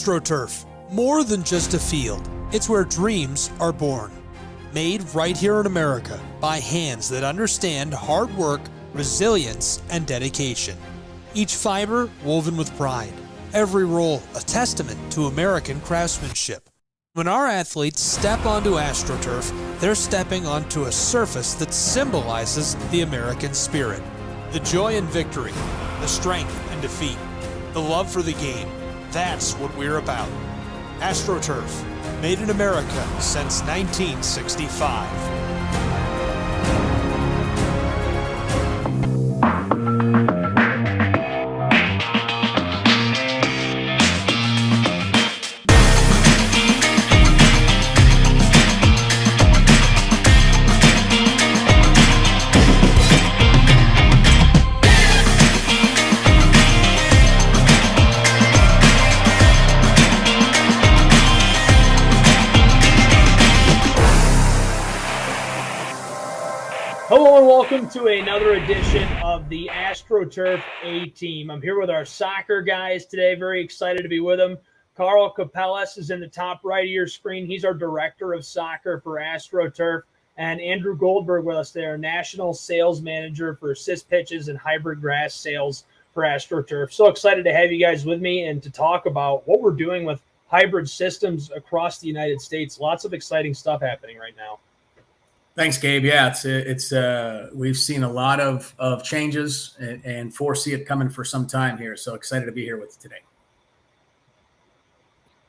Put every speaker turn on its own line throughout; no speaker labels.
AstroTurf, more than just a field. It's where dreams are born. Made right here in America by hands that understand hard work, resilience, and dedication. Each fiber woven with pride. Every roll a testament to American craftsmanship. When our athletes step onto AstroTurf, they're stepping onto a surface that symbolizes the American spirit. The joy in victory, the strength in defeat, the love for the game. That's what we're about. AstroTurf, made in America since 1965.
Hello and welcome to another edition of the AstroTurf A-Team. I'm here with our soccer guys today. Very excited to be with them. Carl Capellas is in the top right of your screen. He's our director of soccer for AstroTurf. And Andrew Goldberg with us there, national sales manager for SISPitches and hybrid grass sales for AstroTurf. So excited to have you guys with me and to talk about what we're doing with hybrid systems across the United States. Lots of exciting stuff happening right now.
Thanks, Gabe. Yeah, it's we've seen a lot of changes and foresee it coming for some time here. So excited to be here with you today.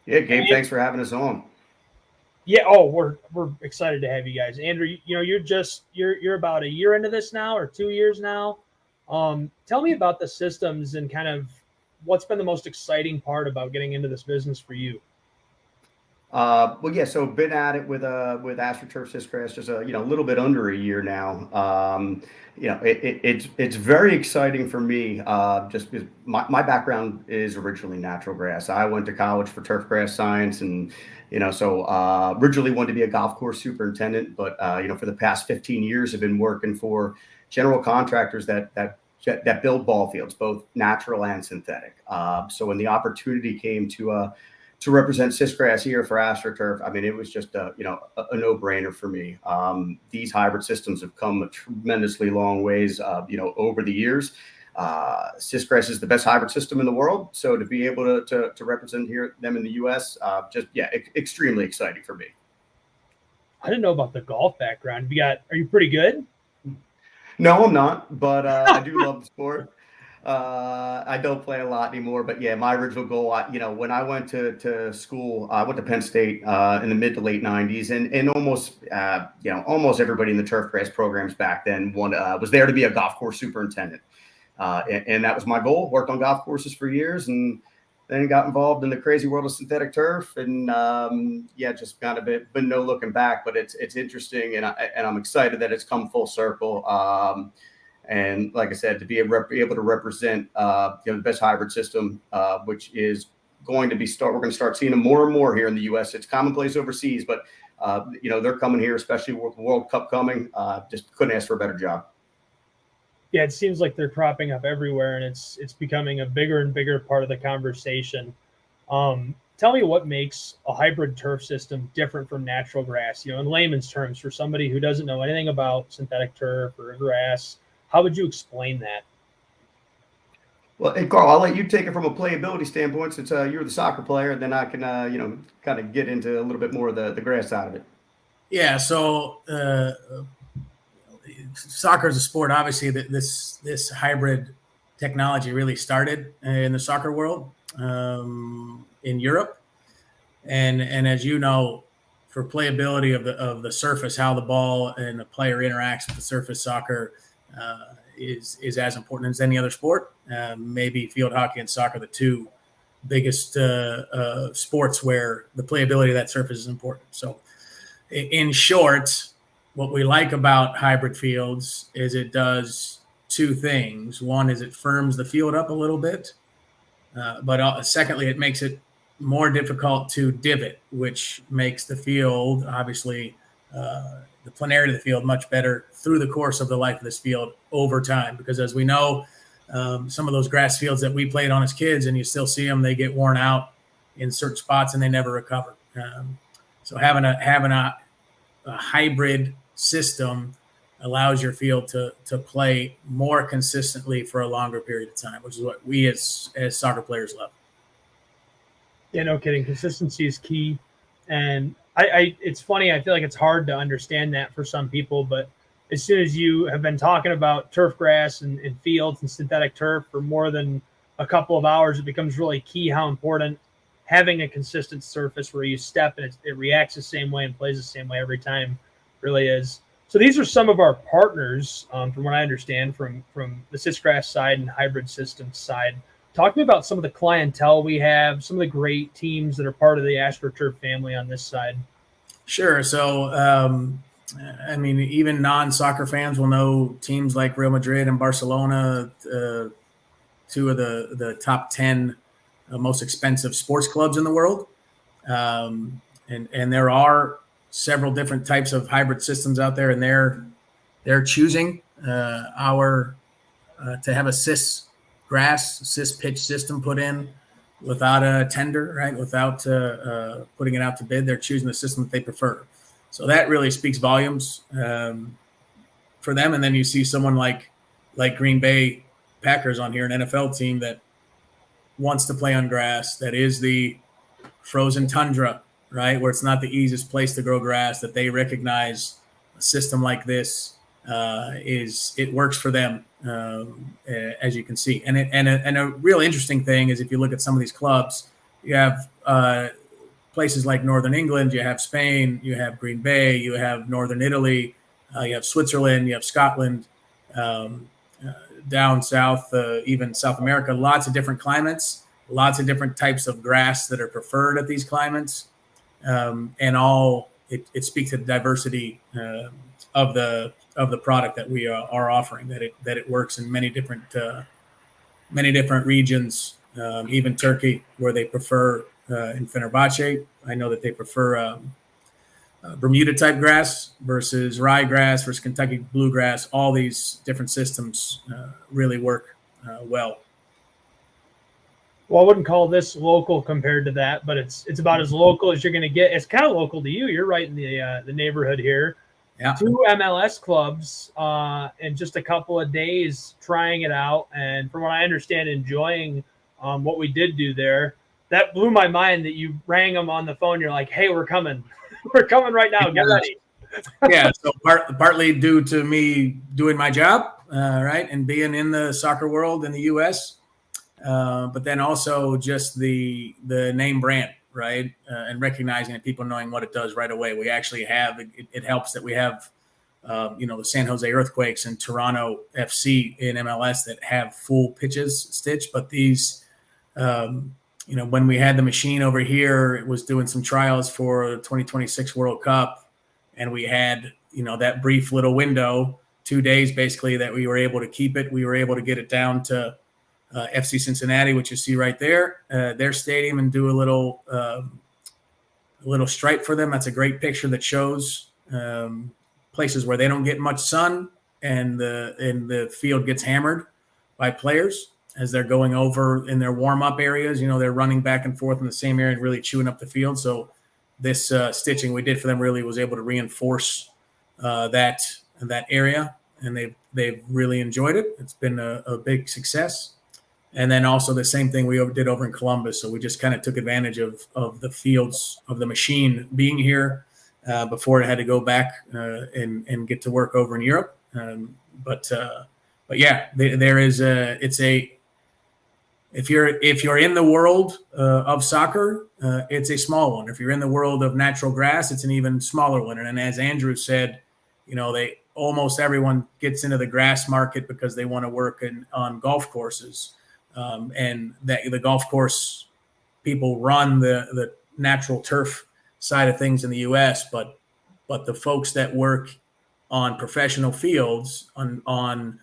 Yeah, Gabe, thanks for having us on.
Yeah, we're excited to have you guys. Andrew, you're about a year into this now, or 2 years now. Tell me about the systems and kind of what's been the most exciting part about getting into this business for you.
Well, yeah, so been at it with AstroTurf SISGrass just a little bit under a year now. It's very exciting for me, just because my background is originally natural grass. I went to college for turf grass science, and originally wanted to be a golf course superintendent, but for the past 15 years I've been working for general contractors that build ball fields, both natural and synthetic. So when the opportunity came to to represent SISGrass here for AstroTurf, I mean, it was just a no-brainer for me. These hybrid systems have come a tremendously long ways, over the years. SISGrass is the best hybrid system in the world, so to be able to represent them in the U.S., extremely exciting for me.
I didn't know about the golf background. Are you pretty good?
No, I'm not, but I do love the sport. I don't play a lot anymore, but yeah, my original goal, when I went to school, I went to Penn State in the mid to late '90s, and almost everybody in the turf grass programs back then was there to be a golf course superintendent, and that was my goal. Worked on golf courses for years, and then got involved in the crazy world of synthetic turf, and just kind of been no looking back. But it's interesting, and I'm excited that it's come full circle. And like I said, to be able to represent the best hybrid system, which is going to we're going to start seeing them more and more here in the U.S. It's commonplace overseas, but they're coming here, especially with the World Cup coming. Just couldn't ask for a better job.
Yeah, it seems like they're cropping up everywhere, and it's becoming a bigger and bigger part of the conversation. Tell me what makes a hybrid turf system different from natural grass, in layman's terms, for somebody who doesn't know anything about synthetic turf or grass. How would you explain that?
Well, hey, Carl, I'll let you take it from a playability standpoint, since you're the soccer player, and then I can, kind of get into a little bit more of the grass side of it.
Yeah, so soccer is a sport. Obviously, this hybrid technology really started in the soccer world in Europe, and as you know, for playability of the surface, how the ball and the player interacts with the surface, soccer is as important as any other sport. Maybe field hockey and soccer, the two biggest sports where the playability of that surface is important. So, in short, what we like about hybrid fields is it does two things. One is it firms the field up a little bit, but secondly, it makes it more difficult to divot, which makes the field, obviously, the planarity of the field much better through the course of the life of this field over time. Because as we know, some of those grass fields that we played on as kids, and you still see them, they get worn out in certain spots and they never recover. So having a hybrid system allows your field to play more consistently for a longer period of time, which is what we as soccer players love.
Yeah, no kidding. Consistency is key. And it's funny. I feel like it's hard to understand that for some people, but as soon as you have been talking about turf grass and fields and synthetic turf for more than a couple of hours, it becomes really key how important having a consistent surface where you step and it reacts the same way and plays the same way every time really is. So these are some of our partners, from what I understand, from the SISGrass side and hybrid systems side. Talk to me about some of the clientele we have, some of the great teams that are part of the AstroTurf family on this side.
Sure. So, even non-soccer fans will know teams like Real Madrid and Barcelona, two of the top 10 most expensive sports clubs in the world. And there are several different types of hybrid systems out there, and they're choosing to have a SISGrass pitch system put in without a tender, right? Without putting it out to bid. They're choosing the system that they prefer. So that really speaks volumes for them. And then you see someone like Green Bay Packers on here, an NFL team that wants to play on grass, that is the frozen tundra, right, where it's not the easiest place to grow grass, that they recognize a system like this it works for them, as you can see. And a real interesting thing is if you look at some of these clubs, you have places like Northern England, you have Spain, you have Green Bay, you have Northern Italy, you have Switzerland, you have Scotland, down south, even South America, lots of different climates, lots of different types of grass that are preferred at these climates. And all it speaks to the diversity of the product that we are offering, that it works in many different regions, even Turkey, where they prefer in Fenerbahce. I know that they prefer Bermuda type grass versus ryegrass versus Kentucky bluegrass. All these different systems really work well.
Well, I wouldn't call this local compared to that, but it's about as local as you're going to get. It's kind of local to you. You're right in the neighborhood here.
Yeah.
2 MLS clubs in just a couple of days trying it out, and from what I understand, enjoying what we did do there. That blew my mind that you rang them on the phone. You're like, "Hey, we're coming. We're coming right now. Get ready."
Yeah, so partly due to me doing my job, right, and being in the soccer world in the U.S., but then also just the name brand, right, and recognizing it, people knowing what it does right away. We actually have it helps that we have the San Jose Earthquakes and Toronto FC in MLS that have full pitches stitched, but these. When we had the machine over here, it was doing some trials for the 2026 World Cup, and we had that brief little window, 2 days basically, that we were able to keep it. We were able to get it down to FC Cincinnati, which you see right there, their stadium, and do a little stripe for them. That's a great picture that shows places where they don't get much sun, and the field gets hammered by players as they're going over in their warm-up areas. They're running back and forth in the same area and really chewing up the field. So this stitching we did for them really was able to reinforce that area, and they've really enjoyed it. It's been a big success. And then also the same thing we did over in Columbus. So we just kind of took advantage of the fields, of the machine being here before it had to go back and get to work over in Europe. But yeah, there is if you're in the world of soccer, it's a small one. If you're in the world of natural grass, it's an even smaller one. And as Andrew said, almost everyone gets into the grass market because they want to work on golf courses, and that the golf course people run the natural turf side of things in the U.S. But the folks that work on professional fields, on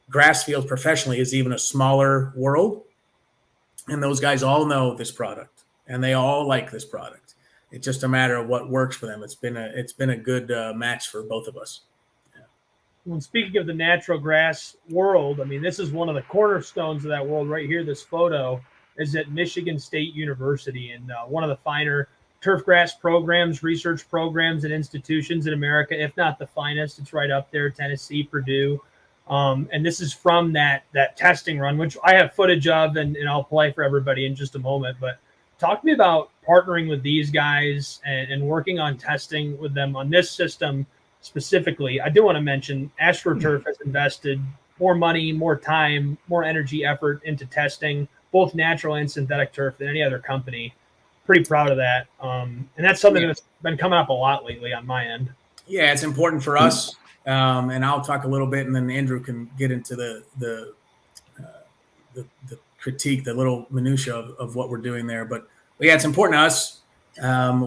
grass fields professionally, is even a smaller world. And those guys all know this product, and they all like this product. It's just a matter of what works for them. It's been a good match for both of us. Yeah.
Well, speaking of the natural grass world, I mean, this is one of the cornerstones of that world right here. This photo is at Michigan State University, and one of the finer turf grass programs, research programs, and institutions in America, if not the finest. It's right up there, Tennessee, Purdue. And this is from that testing run, which I have footage of, and I'll play for everybody in just a moment. But talk to me about partnering with these guys and working on testing with them on this system specifically. I do want to mention AstroTurf has invested more money, more time, more energy, effort into testing both natural and synthetic turf than any other company. Pretty proud of that. And that's something that's been coming up a lot lately on my end.
Yeah, it's important for us. And I'll talk a little bit, and then Andrew can get into the critique, the little minutia of what we're doing there. But yeah, it's important to us.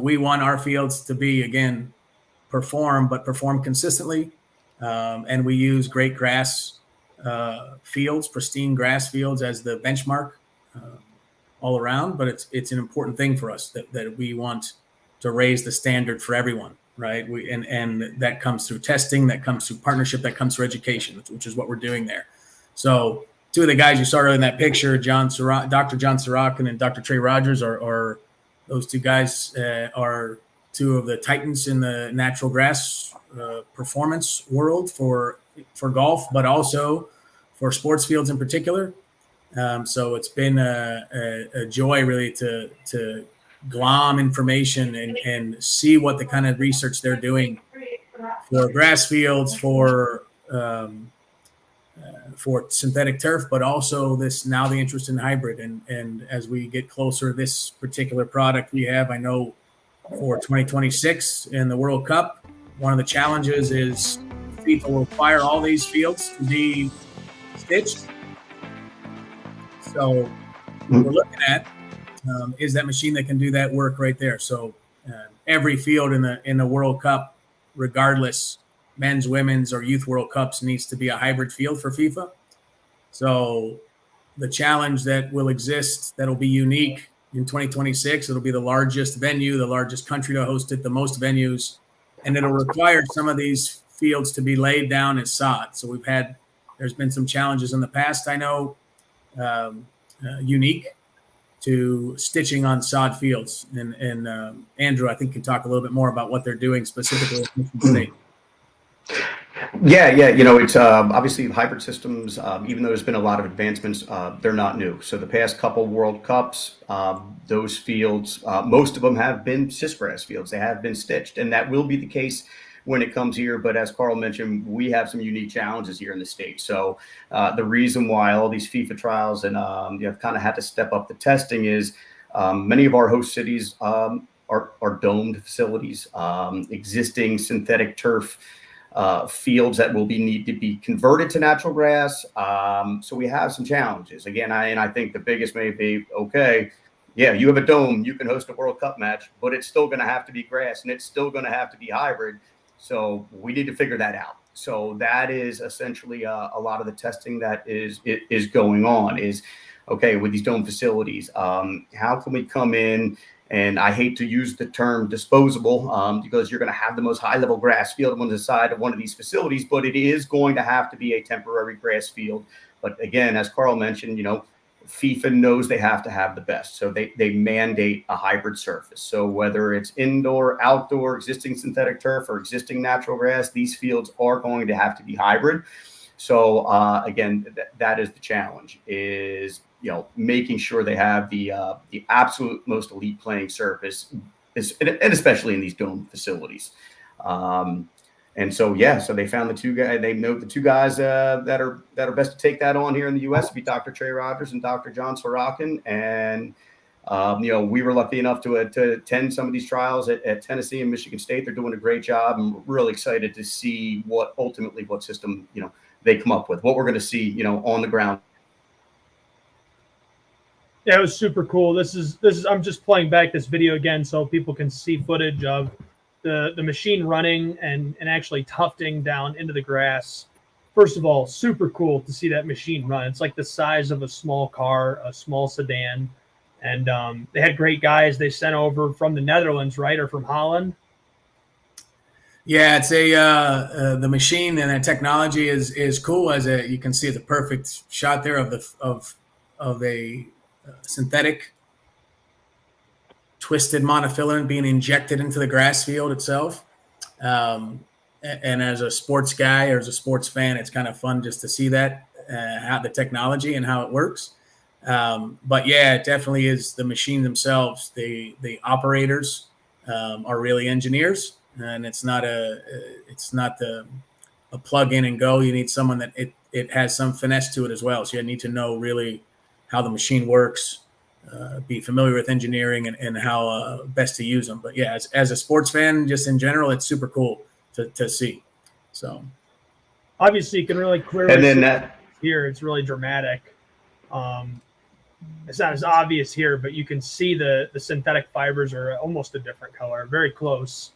We want our fields to be, again, perform consistently. And we use great grass fields, pristine grass fields, as the benchmark all around. But it's an important thing for us that we want to raise the standard for everyone. Right. And that comes through testing, that comes through partnership, that comes through education, which is what we're doing there. So 2 of the guys you saw earlier in that picture, Dr. John Sorokin and Dr. Trey Rogers, are those 2 guys are 2 of the titans in the natural grass performance world for golf, but also for sports fields in particular. So it's been a joy really to glom information and see what the kind of research they're doing for grass fields, for synthetic turf, but also the interest in hybrid. And as we get closer, this particular product we have, I know for 2026 in the World Cup, one of the challenges is FIFA will require all these fields to be stitched. So what we're looking at is that machine that can do that work right there. So every field in the World Cup, regardless, men's, women's, or youth World Cups, needs to be a hybrid field for FIFA. So the challenge that will exist, that'll be unique in 2026, it'll be the largest venue, the largest country to host it, the most venues, and it'll require some of these fields to be laid down as sod. So there's been some challenges in the past, I know, unique to stitching on sod fields. And Andrew, I think, can talk a little bit more about what they're doing specifically in Michigan State.
Yeah. It's obviously hybrid systems, even though there's been a lot of advancements, they're not new. So the past couple World Cups, those fields, most of them have been SISGrass fields. They have been stitched, and that will be the case when it comes here. But as Carl mentioned, we have some unique challenges here in the state. So the reason why all these FIFA trials and kind of had to step up the testing is many of our host cities are domed facilities, existing synthetic turf fields that will need to be converted to natural grass. So we have some challenges. Again, I think the biggest may be, okay, yeah, you have a dome, you can host a World Cup match, but it's still going to have to be grass and it's still going to have to be hybrid. So we need to figure that out. So that is essentially a lot of the testing that is going on is, okay, with these dome facilities, how can we come in? And I hate to use the term disposable because you're going to have the most high-level grass field on the side of one of these facilities, but it is going to have to be a temporary grass field. But again, as Carl mentioned, FIFA knows they have to have the best. So they mandate a hybrid surface. So whether it's indoor, outdoor, existing synthetic turf, or existing natural grass, these fields are going to have to be hybrid. So again, that is the challenge, is making sure they have the absolute most elite playing surface, and especially in these dome facilities. And so so they found the two guys. They know the two guys that are best to take that on here in the U.S. would be Dr. Trey Rogers and Dr. John Sorokin. And we were lucky enough to attend some of these trials at Tennessee and Michigan State. They're doing a great job, and we're really excited to see what system they come up with, what we're going to see on the ground.
Yeah, it was super cool. This is I'm just playing back this video again so people can see footage of the machine running and actually tufting down into the grass. First of all, super cool to see that machine run. It's like the size of a small car, a small sedan. And they had great guys they sent over from the Netherlands, right? Or from Holland?
Yeah, it's the machine and the technology is cool. You can see the perfect shot there of a synthetic twisted monofilament being injected into the grass field itself. And as a sports guy or as a sports fan, it's kind of fun just to see that, how the technology and how it works. But yeah, it definitely is the machine themselves. The operators are really engineers, and it's not a plug in and go. You need someone that it has some finesse to it as well. So you need to know really how the machine works, be familiar with engineering and how best to use them. But yeah, as a sports fan, just in general, it's super cool to see. So
obviously you can really clearly
and then
see
that
here. It's really dramatic. It's not as obvious here, but you can see the synthetic fibers are almost a different color, very close.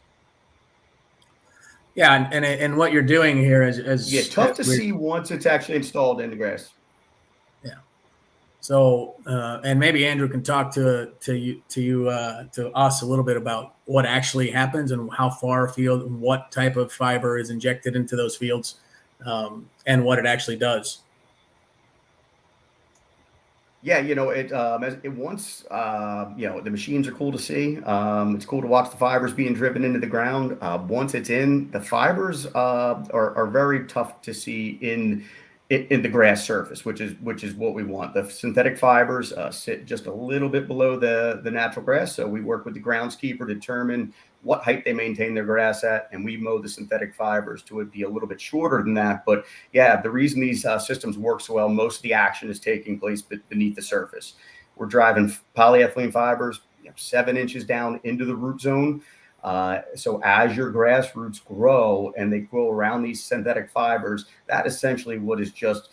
Yeah, and what you're doing here is
tough to see once it's actually installed in the grass.
Yeah. So and maybe Andrew can talk to us a little bit about what actually happens and how far afield and what type of fiber is injected into those fields, and what it actually does.
Yeah, the machines are cool to see. It's cool to watch the fibers being driven into the ground. Once it's in, the fibers are very tough to see in the grass surface, which is what we want. The synthetic fibers sit just a little bit below the natural grass. So we work with the groundskeeper to determine what height they maintain their grass at, and we mow the synthetic fibers to be a little bit shorter than that. But yeah, the reason these systems work so well, most of the action is taking place beneath the surface. We're driving polyethylene fibers 7 inches down into the root zone. So as your grass roots grow and they grow around these synthetic fibers, that essentially what is just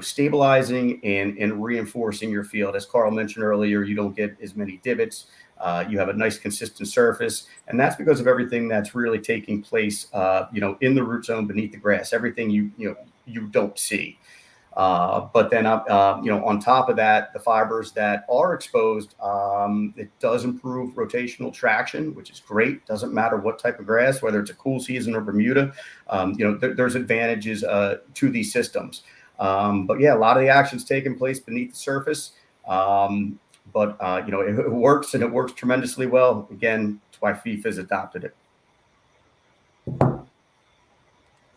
stabilizing and reinforcing your field. As Carl mentioned earlier, you don't get as many divots. You have a nice consistent surface, and that's because of everything that's really taking place, in the root zone beneath the grass. Everything you don't see. But then, on top of that, the fibers that are exposed, it does improve rotational traction, which is great. Doesn't matter what type of grass, whether it's a cool season or Bermuda, there's advantages to these systems. But yeah, a lot of the action's taking place beneath the surface. but it works, and it works tremendously well. Again, that's why FIFA's adopted it.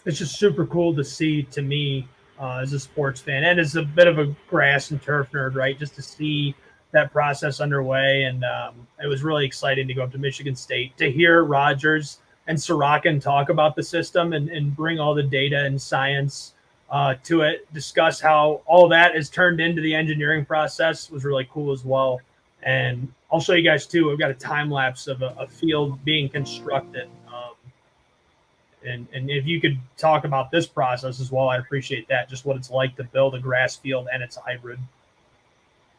It's just super cool to see, to me, as a sports fan and as a bit of a grass and turf nerd, right? Just to see that process underway. And it was really exciting to go up to Michigan State to hear Rogers and Sorokin talk about the system and bring all the data and science to it, discuss how all that is turned into the engineering process was really cool as well. And I'll show you guys too. We've got a time lapse of a field being constructed. And if you could talk about this process as well, I'd appreciate that. Just what it's like to build a grass field and it's hybrid.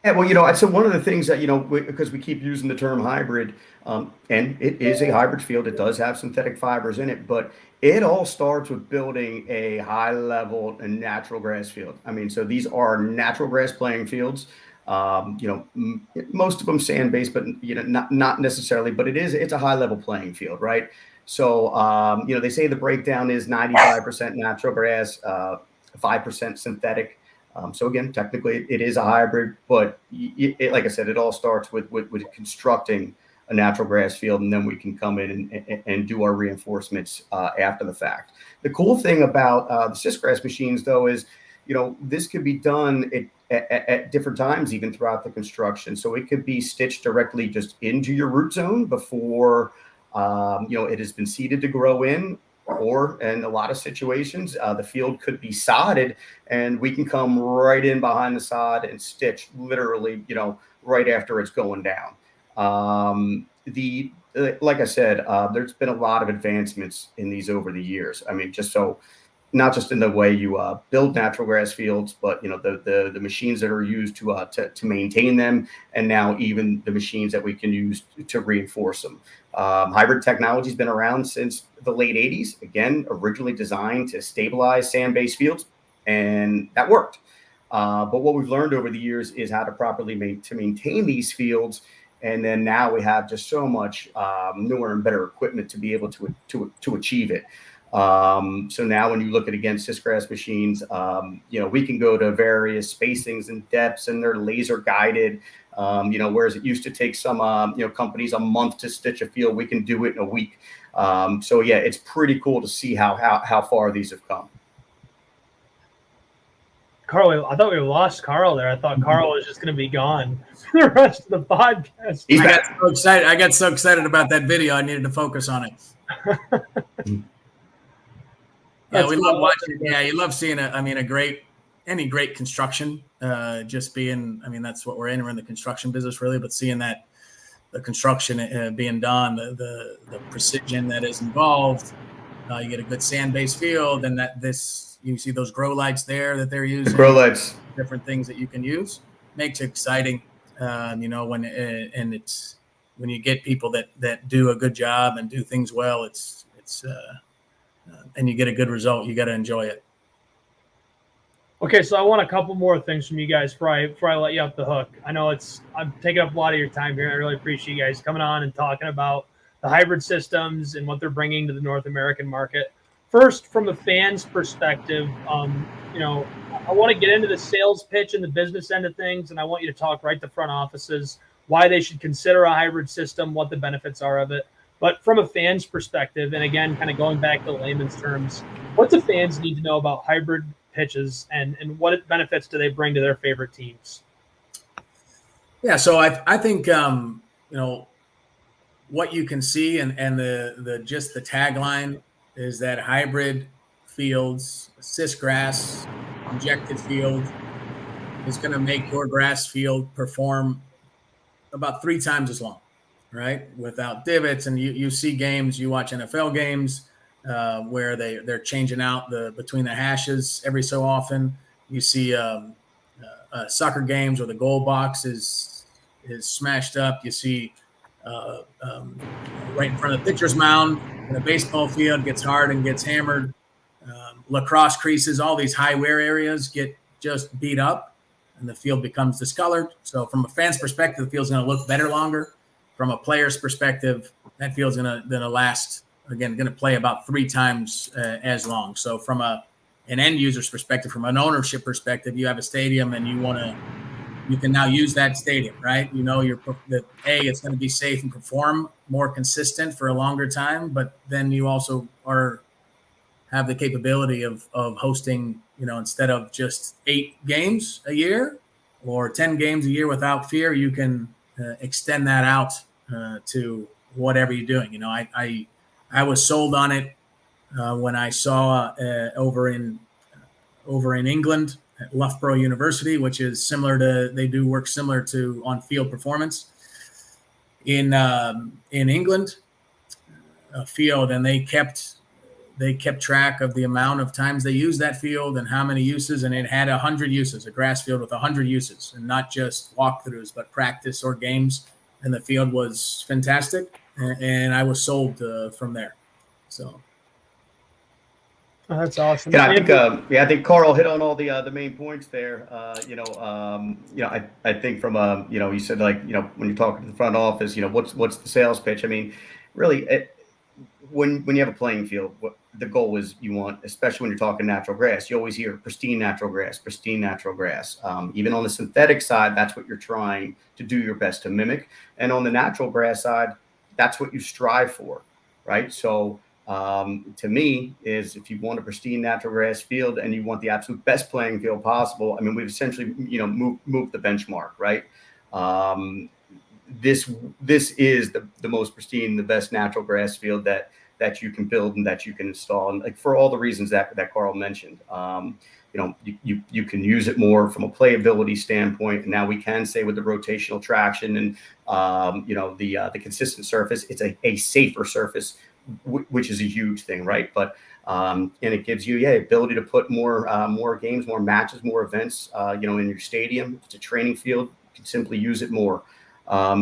Yeah, well, so one of the things that, because we keep using the term hybrid, and it is a hybrid field, it does have synthetic fibers in it, but it all starts with building a high level and natural grass field. I mean, so these are natural grass playing fields. Most of them sand based, but not necessarily, but it's a high level playing field, right? So, they say the breakdown is 95% natural grass, 5% synthetic. So again, technically it is a hybrid, but like I said, it all starts with constructing a natural grass field, and then we can come in and do our reinforcements after the fact. The cool thing about the SISGrass machines, though, is this could be done at different times, even throughout the construction. So it could be stitched directly just into your root zone before it has been seeded to grow in, or in a lot of situations, the field could be sodded, and we can come right in behind the sod and stitch literally, right after it's going down. Like I said, there's been a lot of advancements in these over the years. I mean, not just in the way you build natural grass fields, but the machines that are used to maintain them, and now even the machines that we can use to reinforce them. Hybrid technology has been around since the late 80s. Again, originally designed to stabilize sand-based fields, and that worked. But what we've learned over the years is how to properly maintain these fields. And then now we have just so much newer and better equipment to be able to achieve it. So now when you look at, again, SISGrass machines, we can go to various spacings and depths, and they're laser guided. Whereas it used to take some, companies a month to stitch a field, we can do it in a week. So yeah, it's pretty cool to see how far these have come.
Carl, I thought we lost Carl there. I thought Carl was just going to be gone for the rest of the podcast.
I got so excited about that video, I needed to focus on it. Yeah, we love watching. Yeah, you love seeing any great construction. Just being, that's what we're in. We're in the construction business, really. But seeing that the construction being done, the precision that is involved, you get a good sand-based field, and you see those grow lights there that they're using.
Grow lights,
different things that you can use, makes it exciting. When you get people that do a good job and do things well, it's and you get a good result, you got to enjoy it.
Okay, so I want a couple more things from you guys before I let you off the hook. I know I'm taking up a lot of your time here. I really appreciate you guys coming on and talking about the hybrid systems and what they're bringing to the North American market. First, from a fan's perspective, I want to get into the sales pitch and the business end of things, and I want you to talk right to front offices, why they should consider a hybrid system, what the benefits are of it. But from a fan's perspective, and again, kind of going back to layman's terms, what do fans need to know about hybrid pitches, and what benefits do they bring to their favorite teams?
Yeah, so I think what you can see and the just the tagline is that hybrid fields, SISGrass injected field, is going to make your grass field perform about 3 times as long, right? Without divots. And you see games, you watch NFL games where they're changing out between the hashes every so often. You see soccer games where the goal box is smashed up. You see right in front of the pitcher's mound in a baseball field gets hard and gets hammered. Lacrosse creases, all these high wear areas get just beat up and the field becomes discolored. So from a fan's perspective, the field's going to look better longer. From a player's perspective, that field's going to last, again, going to play about 3 times as long. So from an end user's perspective, from an ownership perspective, you have a stadium and you want to you can now use that stadium, right? You know, that it's going to be safe and perform more consistent for a longer time, but then you also have the capability of hosting, you know, instead of just 8 games a year or 10 games a year without fear, you can extend that out to whatever you're doing. You know, I was sold on it when I saw over in England at Loughborough University, which is they do work similar to on-field performance in England field, and they kept track of the amount of times they used that field and how many uses, and it had 100 uses, a grass field with 100 uses, and not just walkthroughs, but practice or games. And the field was fantastic, and I was sold from there. So.
Oh, that's awesome.
Yeah, I think Carl hit on all the main points there. I think from you said, like, when you're talking to the front office, what's the sales pitch? I mean, really, when you have a playing field, what the goal is, you want, especially when you're talking natural grass, you always hear pristine natural grass, pristine natural grass. Even on the synthetic side, that's what you're trying to do your best to mimic. And on the natural grass side, that's what you strive for, right? So to me, is if you want a pristine natural grass field and you want the absolute best playing field possible, I mean, we've essentially, moved the benchmark, right? This is the most pristine, the best natural grass field that you can build and that you can install, and like for all the reasons that Carl mentioned. You can use it more from a playability standpoint, and now we can say with the rotational traction and the consistent surface, it's a safer surface, which is a huge thing, right? But and it gives you ability to put more games, more matches, more events in your stadium. It's a training field, you can simply use it more.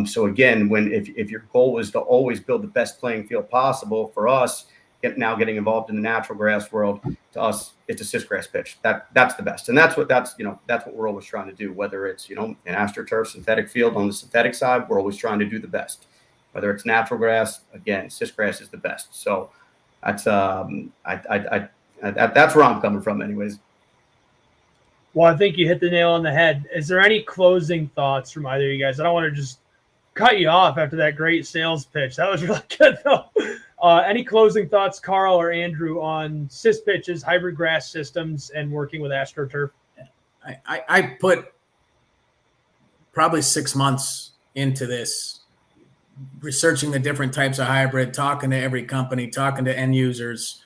So again, if your goal is to always build the best playing field possible, for us, getting involved in the natural grass world, to us, it's a SISGrass pitch. That's the best, and that's what we're always trying to do. Whether it's an AstroTurf synthetic field, on the synthetic side, we're always trying to do the best. Whether it's natural grass, again, SISGrass is the best. So that's that's where I'm coming from, anyways.
Well, I think you hit the nail on the head. Is there any closing thoughts from either of you guys? I don't want to just cut you off after that great sales pitch. That was really good, though. Any closing thoughts, Carl or Andrew, on SIS pitches, hybrid grass systems, and working with AstroTurf?
I put probably 6 months into this, researching the different types of hybrid, talking to every company, talking to end users,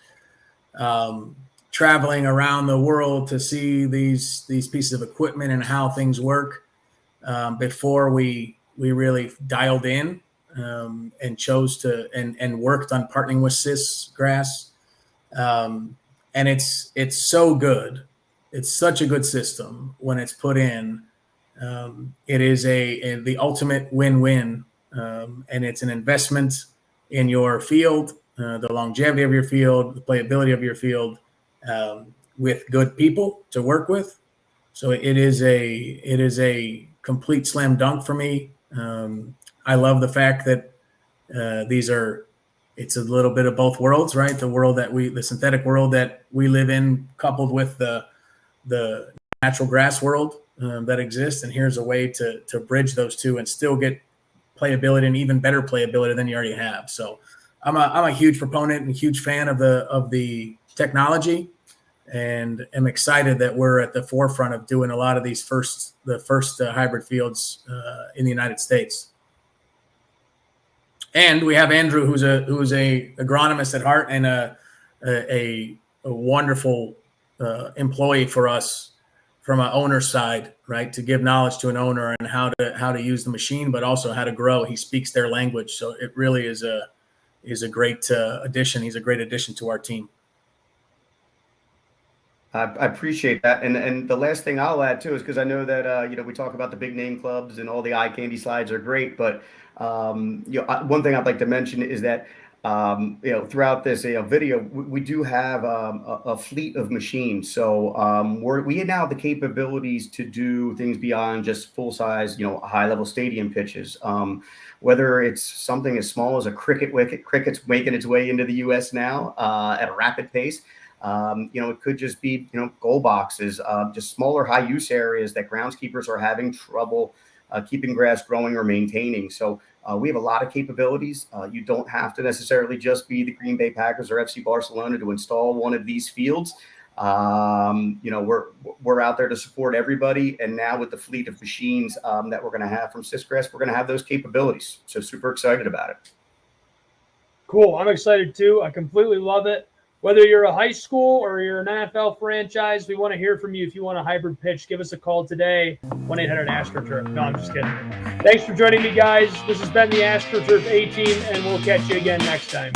traveling around the world to see these pieces of equipment and how things work before we really dialed in and chose to and worked on partnering with SISGrass. And it's so good. It's such a good system when it's put in. It is the ultimate win-win, and it's an investment in your field, the longevity of your field, the playability of your field, with good people to work with. So it is a complete slam dunk for me. I love the fact that it's a little bit of both worlds, right? The synthetic world that we live in, coupled with the natural grass world that exists. And here's a way to bridge those two and still get playability, and even better playability than you already have. So I'm a huge proponent and huge fan of the technology, and am excited that we're at the forefront of doing a lot of these the first hybrid fields in the United States. And we have Andrew, who's a agronomist at heart and a wonderful employee for us from an owner side, right? To give knowledge to an owner and how to use the machine, but also how to grow. He speaks their language, so it really is a great addition. He's a great addition to our team.
I appreciate that. And the last thing I'll add too is, because I know that we talk about the big name clubs and all the eye candy slides are great, but one thing I'd like to mention is that throughout this video, we do have a fleet of machines. So we now have the capabilities to do things beyond just full size, high level stadium pitches. Whether it's something as small as a cricket wicket, cricket's making its way into the U.S. now at a rapid pace. It could just be, goal boxes, just smaller high use areas that groundskeepers are having trouble keeping grass growing or maintaining. So we have a lot of capabilities. You don't have to necessarily just be the Green Bay Packers or FC Barcelona to install one of these fields. We're out there to support everybody. And now with the fleet of machines that we're going to have from SISGrass, we're going to have those capabilities. So super excited about it.
Cool. I'm excited too. I completely love it. Whether you're a high school or you're an NFL franchise, we want to hear from you. If you want a hybrid pitch, give us a call today, 1-800-AstroTurf. No, I'm just kidding. Thanks for joining me, guys. This has been the AstroTurf A-Team, and we'll catch you again next time.